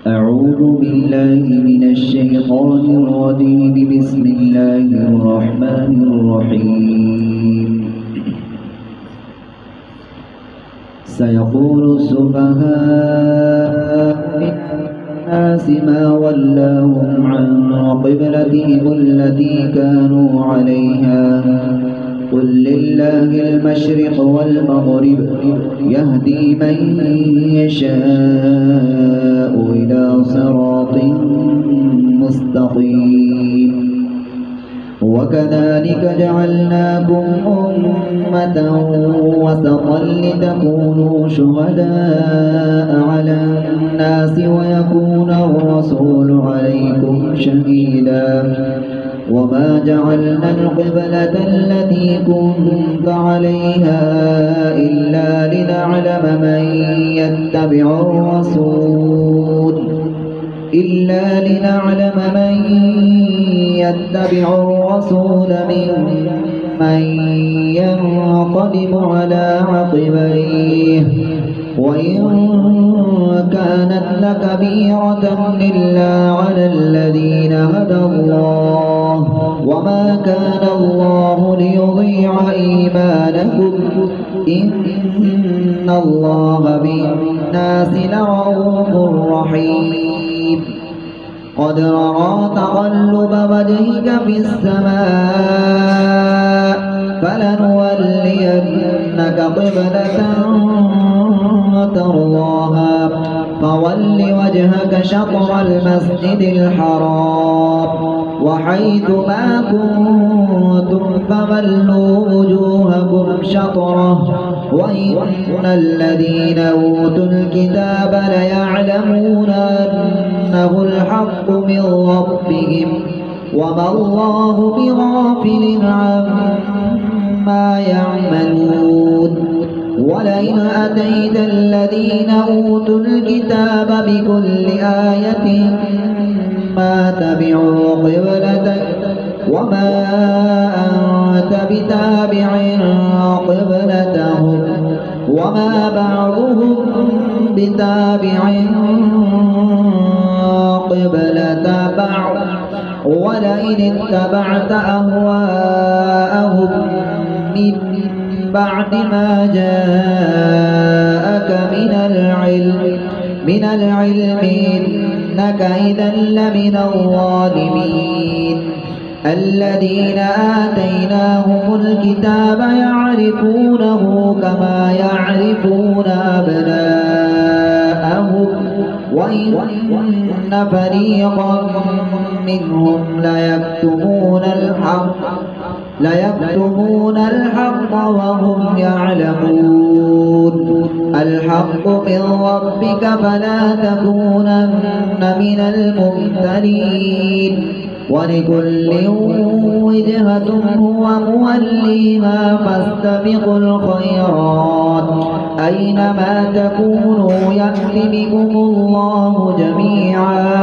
أعوذ بالله من الشيطان الرجيم. بسم الله الرحمن الرحيم. سيقول السفهاء من الناس ما ولاهم عن قبلتهم التي كانوا عليها قل لله المشرق والمغرب يهدي من يشاء إلى صراط مستقيم. وكذلك جعلناكم أمة وسطا لتكونوا شهداء على الناس ويكون الرسول عليكم شهيدا. وما جعلنا القبلة التي كنت عليها إلا لنعلم من يتبع الرسول ممن ينقلب على عقبيه وإن كانت لكبيرة إلا على الذين هدى الله وما كان الله ليضيع إيمانكم إن الله بالناس لرءوف رحيم. قد نرى تقلب وجهك في السماء فلنولينك قبلة ترضاها فول وجهك شطر المسجد الحرام وحيث ما كنتم فولوا وجوهكم شطره وإن الذين أوتوا الكتاب ليعلمون أنه الحق من ربهم وما الله بغافل عما يعملون. ولئن أتيت الذين أوتوا الكتاب بكل آية ما تبعوا قبلتك وما أنت بتابع قبلتهم وما بعضهم بتابع قبلة بعض. ولئن اتبعت أهواءهم من بعد ما جاءك من العلم إنك إذا لمن الظالمين. الذين آتيناهم الكتاب يعرفونه كما يعرفون أبناءهم وإن فريقا منهم ليكتمون الحق وهم يعلمون. الحق من ربك فلا تكونن من الممترين. ولكل وجهة هو موليها فاستبقوا الخيرات أينما تكونوا يأت بكم الله جميعا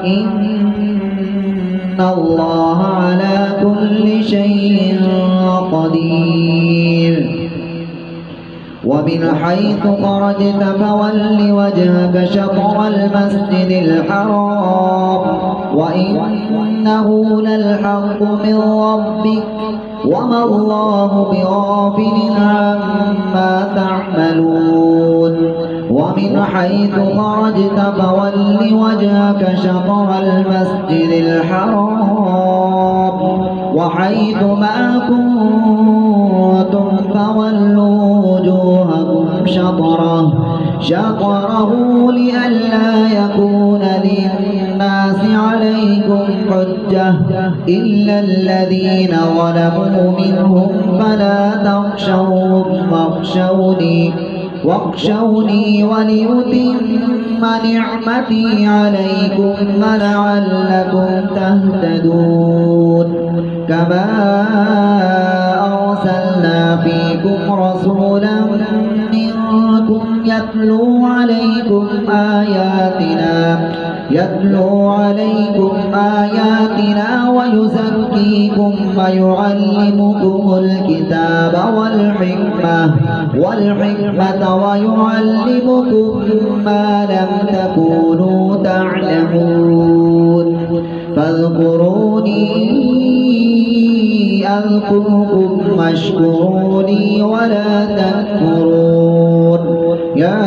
إن الله على كل شيء قدير. ومن حيث خرجت فول وجهك شطر المسجد الحرام وإنه للحق من ربك وما الله بغافل عما تعملون. ومن حيث خرجت فول وجهك شطر المسجد الحرام وحيث ما كنتم فولوا وجوهكم شطره لئلا يكون للناس عليكم حجة إلا الذين ظلموا منهم فلا تخشوهم واخشوني ولأتم نعمتي عليكم ولعلكم تهتدون. كما أرسلنا فيكم رسولا منكم يتلو عليكم آياتنا ويزكيكم ويعلمكم الكتاب والحكمة ويعلمكم ما لم تكونوا تعلمون. فاذكروني أذكركم واشكروا لي ولا تكفرون. يا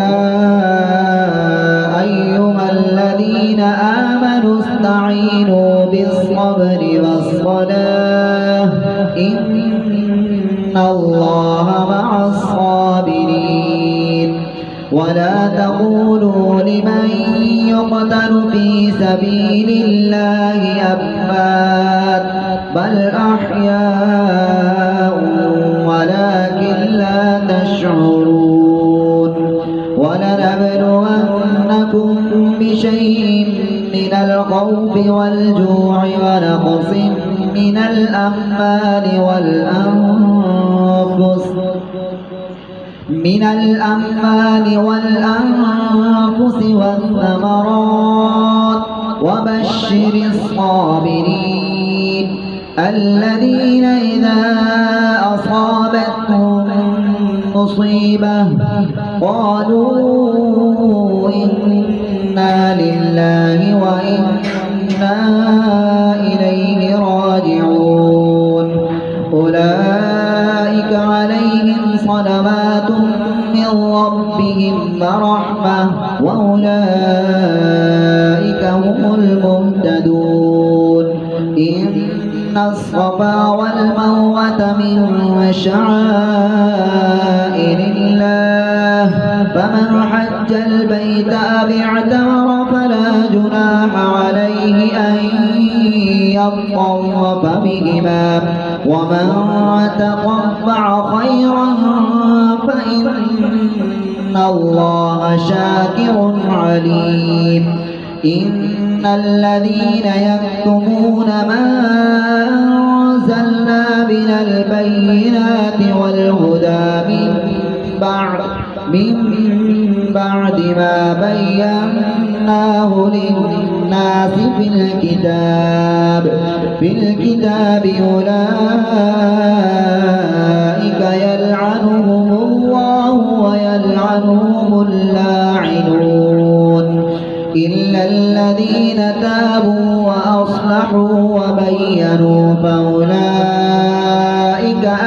أيها الذين آمنوا استعينوا بالصبر والصلاة إن الله مع الصابرين. ولا تقولوا لمن يقتل في سبيل الله أموات بل أحياء ولكن لا تشعرون. ولنبلونكم بشيء من الخوف والجوع ونقص من الأموال والأنفس والثمرات وبشر الصابرين الذين إذا أصابتهم مصيبة قالوا إنا لله وإنا إليه راجعون. أولئك عليهم صلوات من ربهم ورحمة وأولئك هم المهتدون. إن الصفا والمروة من شعائر الله فمن حج البيت أو اعتمر فلا جناح عليه أن يطوف بهما ومن تطوع خيرا فإن الله شاكر عليم. إن الذين يكتمون ما أنزلنا من البينات والهدى من بعد ما بيناه للناس في الكتاب أولئك يلعنهم الله ويلعنهم اللاعنون إلا الذين تابوا وأصلحوا وبينوا فأولئك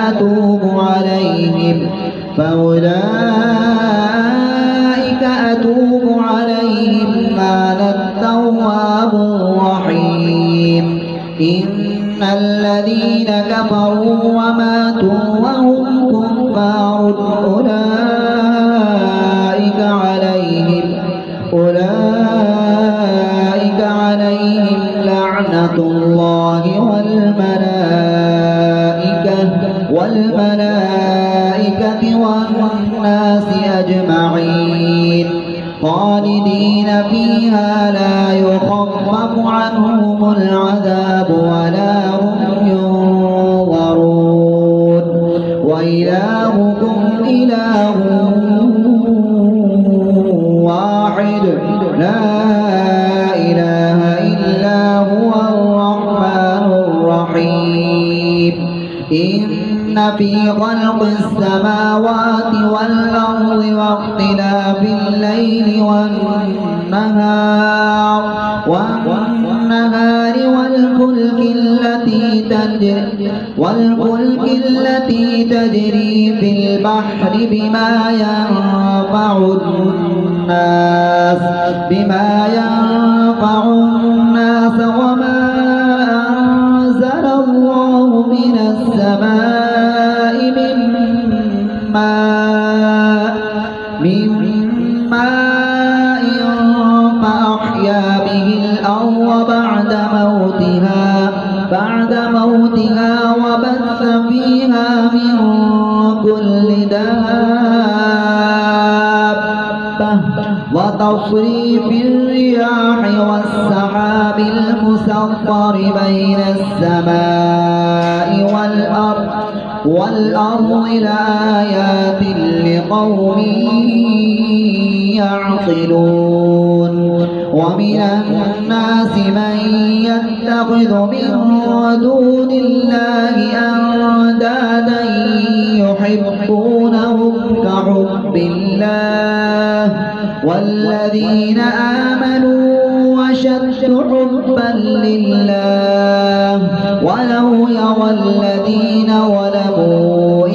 أتوب عليهم وأنا التواب الرحيم. إن الذين كفروا وماتوا وهم كفار أولئك عليهم لعنة الله والملائكة والناس أجمعين خالدين فيها لا يخفف عنهم العذاب ولا هم ينظرون. وإلهكم إله واحد لا إله إلا هو الرحمن الرحيم. إن في خلق السماوات والأرض واختلاف الليل والنهار والفلك التي تجري في البحر بما ينفع الناس وما أنزل الله من السماء من ماء فأحيا به الأرض بعد موتها وبث فيها من كل دابة وتصريف الرياح والسحاب المسخر بين السماء والأرض لآيات لقوم يعقلون. ومن الناس من يتخذ من دون الله أندادا يحبونهم كحب الله والذين آمنوا أشد حبا لله ولو يرى الذين ظلموا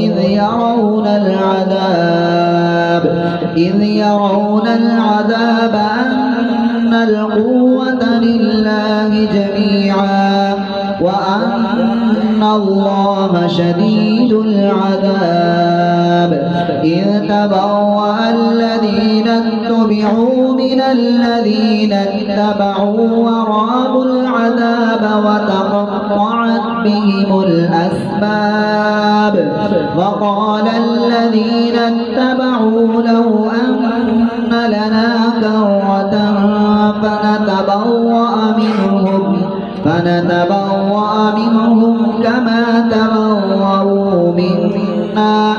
إذ يرون العذاب أن القوة لله جميعا وأن الله شديد العذاب إذ تبوأ الذين اتبعوا من الذين اتبعوا ورأوا العذاب وتقطعت بهم الأسباب وقال الذين اتبعوا لو أن لنا كرة فنتبوأ منهم كما تبوأوا منا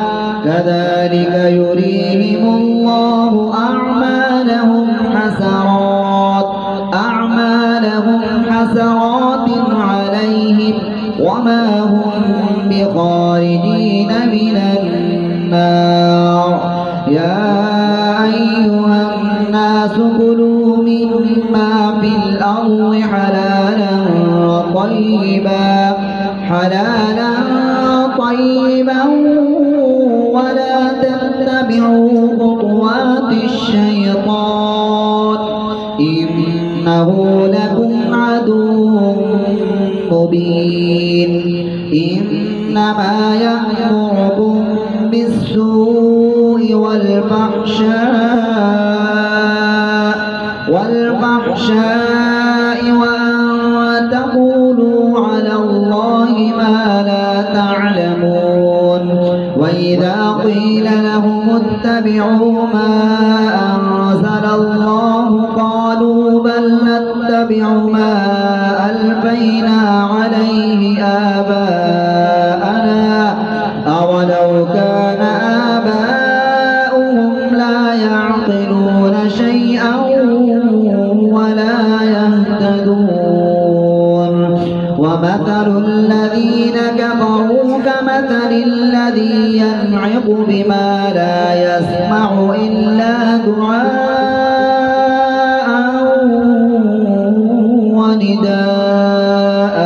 كذلك يريهم الله أعمالهم حسرات عليهم وما هم بخارجين من النار يا أيها الناس كلوا مما في الأرض حلالا طيبا ولا تتبعوا خطوات الشيطان إنه لكم عدو مبين إنما يأمركم بالسوء والفحشاء وأن تقولوا على الله ما لا تعلمون وإذا قيل لهم اتبعوا ما أنزل الله قالوا بل نتبع ما ألفينا عليه آباءنا أولو كان آباؤهم لا يعقلون شيئا ولا يهتدون ومثل الذين كفروا كمثل الذي ينعق بما لا يسمع إلا دعاء ونداء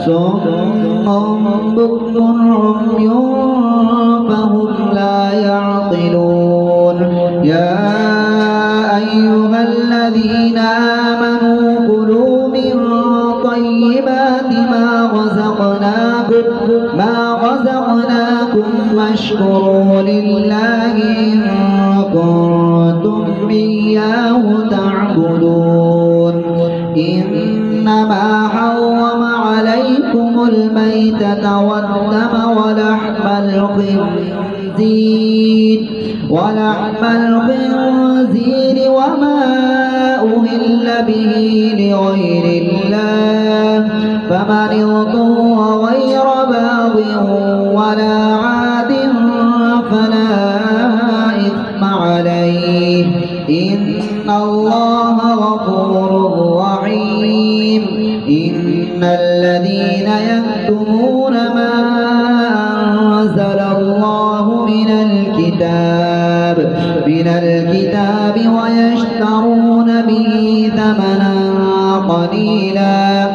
صم بكم عمي فهم لا يعقلون يا أيها الذين آمنوا كلوا من طيبات ما رزقناكم واشكروا لله إن كنتم إياه تعبدون إنما حرم عليكم الميتة والدم ولحم الخنزير وما أهل به لغير الله فمن اضطر غير باغ ولا عاد فلا إثم عليه إن الله غفور رحيم إن الذين يكتمون ما أنزل الله من الكتاب ويشترون به ثمنا قليلا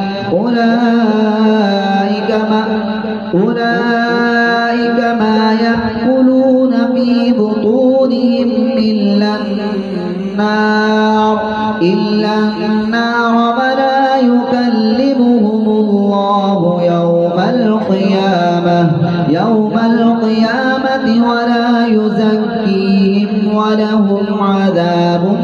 أولئك ما يأكلون في بطونهم إلا النار ولا يكلمهم الله يوم القيامة ولا يزكيهم ولهم عذاب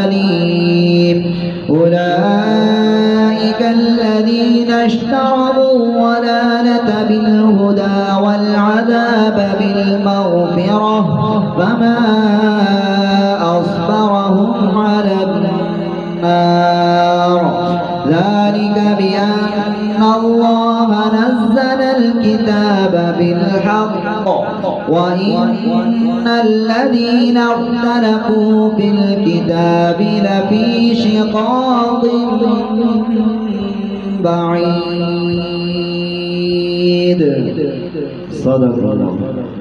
أليم أولئك الذين اشتروا الضلالة بالهدى والعذاب بالمغفرة فما أصبرهم على النار ذلك بأن الله نزل الكتاب بالحق وإن الذين اختلفوا في الكتاب لفي شقاق بعيد. صدق الله.